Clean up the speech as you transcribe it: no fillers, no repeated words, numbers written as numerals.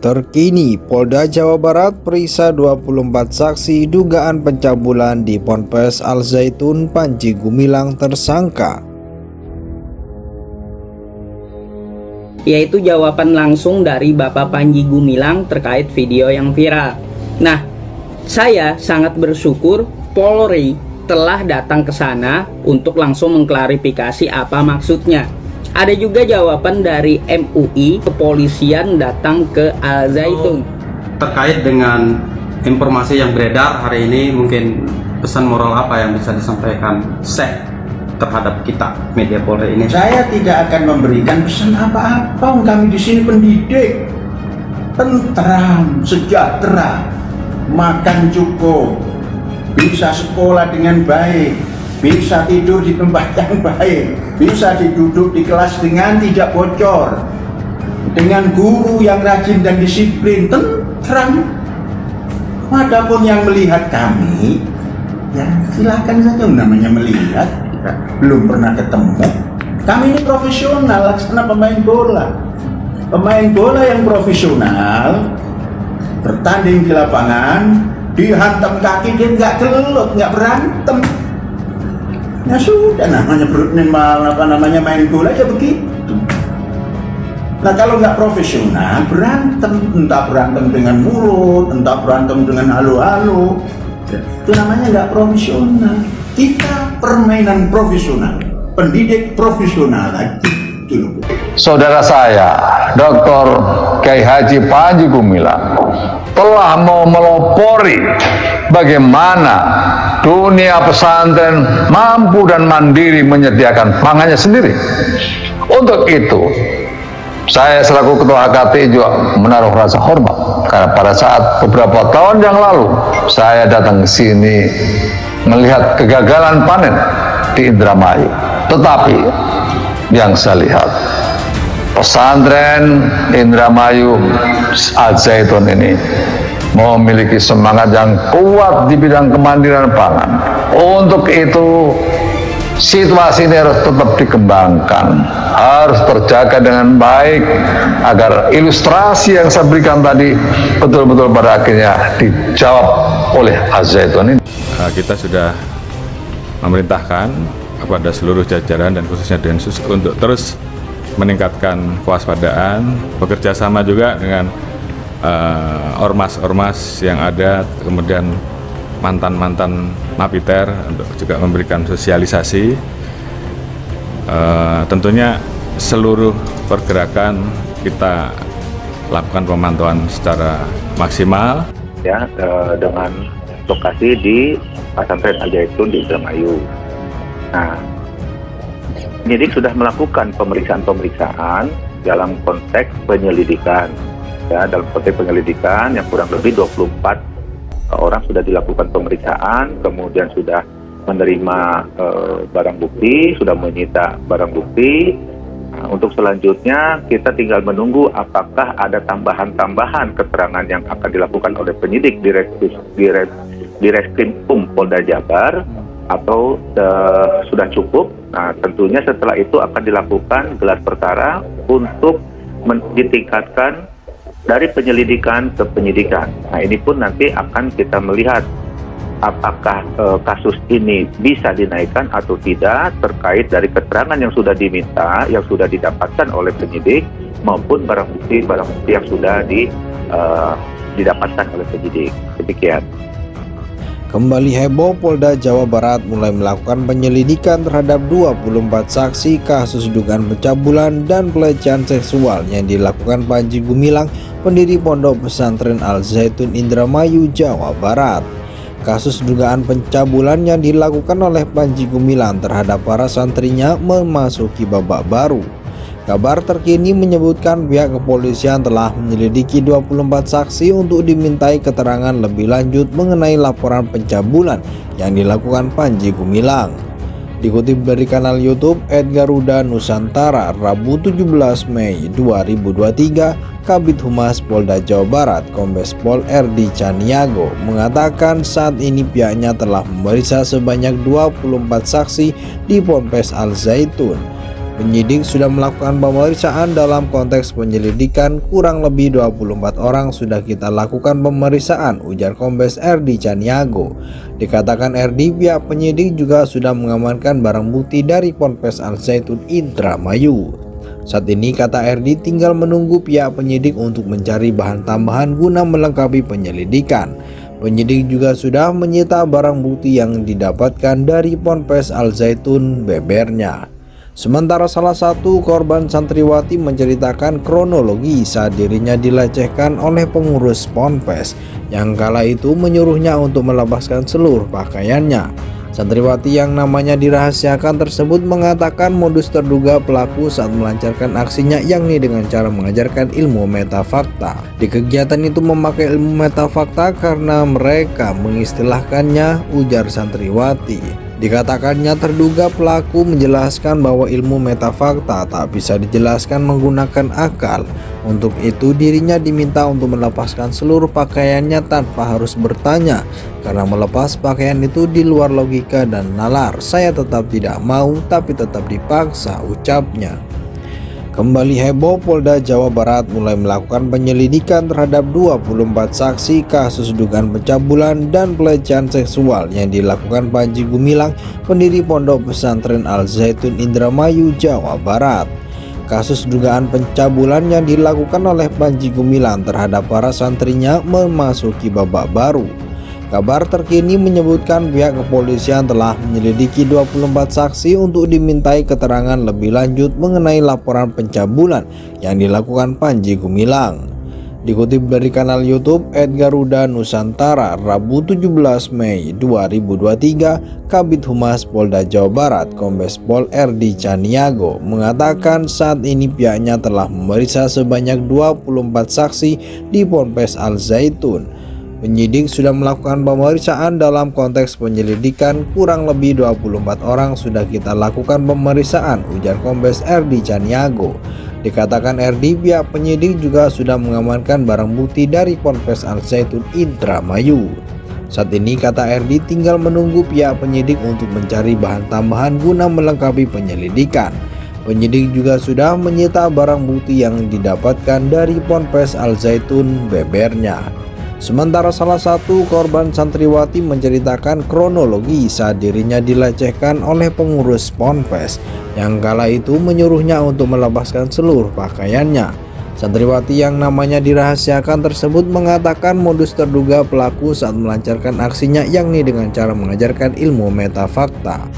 Terkini, Polda Jawa Barat periksa 24 saksi dugaan pencabulan di Ponpes Al Zaitun, Panji Gumilang tersangka. Yaitu jawaban langsung dari Bapak Panji Gumilang terkait video yang viral. Nah, saya sangat bersyukur Polri telah datang ke sana untuk langsung mengklarifikasi apa maksudnya. Ada juga jawaban dari MUI, kepolisian datang ke Al Zaitun. Terkait dengan informasi yang beredar hari ini, mungkin pesan moral apa yang bisa disampaikan Syekh terhadap kita media Polri ini? Saya tidak akan memberikan pesan apa-apa. Kami di sini pendidik, tentram, sejahtera, makan cukup, bisa sekolah dengan baik, bisa tidur di tempat yang baik, bisa duduk di kelas dengan tidak bocor, dengan guru yang rajin dan disiplin, tentram. Adapun yang melihat kami, ya silakan saja, namanya melihat, belum pernah ketemu. Kami ini profesional, laksana pemain bola. Pemain bola yang profesional bertanding di lapangan, dihantam kaki dia nggak gelut, nggak berantem. Ya sudah, namanya main bola ya begitu. Nah kalau nggak profesional berantem, entah berantem dengan mulut, entah berantem dengan halu-halu, itu namanya nggak profesional. Kita permainan profesional, pendidik profesional lagi. Saudara saya, Dr. Kiai Haji Panji Gumilang telah mau melopori bagaimana dunia pesantren mampu dan mandiri menyediakan pangannya sendiri. Untuk itu, saya selaku Ketua HKT juga menaruh rasa hormat karena pada saat beberapa tahun yang lalu saya datang ke sini melihat kegagalan panen di Indramayu. Tetapi yang saya lihat, pesantren Indramayu Al Zaitun ini memiliki semangat yang kuat di bidang kemandirian pangan. Untuk itu, situasi ini harus tetap dikembangkan, harus terjaga dengan baik agar ilustrasi yang saya berikan tadi betul-betul pada akhirnya dijawab oleh Al Zaitun ini. Kita sudah memerintahkan kepada seluruh jajaran dan khususnya Densus untuk terus meningkatkan kewaspadaan, bekerja sama juga dengan ormas-ormas yang ada, kemudian mantan-mantan napiter untuk juga memberikan sosialisasi. Tentunya seluruh pergerakan kita lakukan pemantauan secara maksimal. Ya, dengan lokasi di pesantren Al Zaitun di Indramayu. Nah, penyidik sudah melakukan pemeriksaan dalam konteks penyelidikan. Ya, dalam konteks penyelidikan yang kurang lebih 24 orang sudah dilakukan pemeriksaan, kemudian sudah menerima barang bukti, sudah menyita barang bukti. Nah, untuk selanjutnya kita tinggal menunggu apakah ada tambahan-tambahan keterangan yang akan dilakukan oleh penyidik di Reskrimum Polda Jabar atau sudah cukup. Nah, tentunya setelah itu akan dilakukan gelar perkara untuk ditingkatkan dari penyelidikan ke penyidikan. Nah, ini pun nanti akan kita melihat apakah kasus ini bisa dinaikkan atau tidak terkait dari keterangan yang sudah diminta, yang sudah didapatkan oleh penyidik maupun barang bukti yang sudah didapatkan oleh penyidik. Demikian. Kembali heboh, Polda Jawa Barat mulai melakukan penyelidikan terhadap 24 saksi kasus dugaan pencabulan dan pelecehan seksual yang dilakukan Panji Gumilang, pendiri Pondok Pesantren Al Zaitun Indramayu, Jawa Barat. Kasus dugaan pencabulan yang dilakukan oleh Panji Gumilang terhadap para santrinya memasuki babak baru. Kabar terkini menyebutkan pihak kepolisian telah menyelidiki 24 saksi untuk dimintai keterangan lebih lanjut mengenai laporan pencabulan yang dilakukan Panji Gumilang. Dikutip dari kanal YouTube @Garuda Nusantara, Rabu 17 Mei 2023, Kabid Humas Polda Jawa Barat Kombes Pol RD Caniago mengatakan saat ini pihaknya telah memeriksa sebanyak 24 saksi di Ponpes Al Zaitun. Penyidik sudah melakukan pemeriksaan dalam konteks penyelidikan, kurang lebih 24 orang sudah kita lakukan pemeriksaan, ujar Kombes RD Caniago. Dikatakan RD, pihak penyidik juga sudah mengamankan barang bukti dari Ponpes Al Zaitun Indramayu. Saat ini, kata RD, tinggal menunggu pihak penyidik untuk mencari bahan tambahan guna melengkapi penyelidikan. Penyidik juga sudah menyita barang bukti yang didapatkan dari Ponpes Al Zaitun bebernya. Sementara salah satu korban santriwati menceritakan kronologi saat dirinya dilecehkan oleh pengurus Ponpes yang kala itu menyuruhnya untuk melepaskan seluruh pakaiannya. Santriwati yang namanya dirahasiakan tersebut mengatakan modus terduga pelaku saat melancarkan aksinya yakni dengan cara mengajarkan ilmu metafakta. Di kegiatan itu memakai ilmu metafakta karena mereka mengistilahkannya, ujar santriwati. Dikatakannya terduga pelaku menjelaskan bahwa ilmu metafakta tak bisa dijelaskan menggunakan akal. Untuk itu dirinya diminta untuk melepaskan seluruh pakaiannya tanpa harus bertanya, karena melepas pakaian itu di luar logika dan nalar. Saya tetap tidak mau tapi tetap dipaksa, ucapnya. Kembali heboh, Polda Jawa Barat mulai melakukan penyelidikan terhadap 24 saksi kasus dugaan pencabulan dan pelecehan seksual yang dilakukan Panji Gumilang, pendiri Pondok Pesantren Al Zaitun Indramayu, Jawa Barat. Kasus dugaan pencabulan yang dilakukan oleh Panji Gumilang terhadap para santrinya memasuki babak baru. Kabar terkini menyebutkan pihak kepolisian telah menyelidiki 24 saksi untuk dimintai keterangan lebih lanjut mengenai laporan pencabulan yang dilakukan Panji Gumilang. Dikutip dari kanal YouTube @Garuda Nusantara, Rabu 17 Mei 2023, Kabid Humas Polda Jawa Barat Kombes Pol RD Caniago mengatakan saat ini pihaknya telah memeriksa sebanyak 24 saksi di Ponpes Al Zaitun. Penyidik sudah melakukan pemeriksaan dalam konteks penyelidikan, kurang lebih 24 orang sudah kita lakukan pemeriksaan, ujar Kombes RD Caniago. Dikatakan RD, pihak penyidik juga sudah mengamankan barang bukti dari Ponpes Al Zaitun Indramayu. Saat ini, kata RD, tinggal menunggu pihak penyidik untuk mencari bahan tambahan guna melengkapi penyelidikan. Penyidik juga sudah menyita barang bukti yang didapatkan dari Ponpes Al Zaitun bebernya. Sementara salah satu korban santriwati menceritakan kronologi saat dirinya dilecehkan oleh pengurus Ponpes yang kala itu menyuruhnya untuk melepaskan seluruh pakaiannya. Santriwati yang namanya dirahasiakan tersebut mengatakan modus terduga pelaku saat melancarkan aksinya yakni dengan cara mengajarkan ilmu metafakta.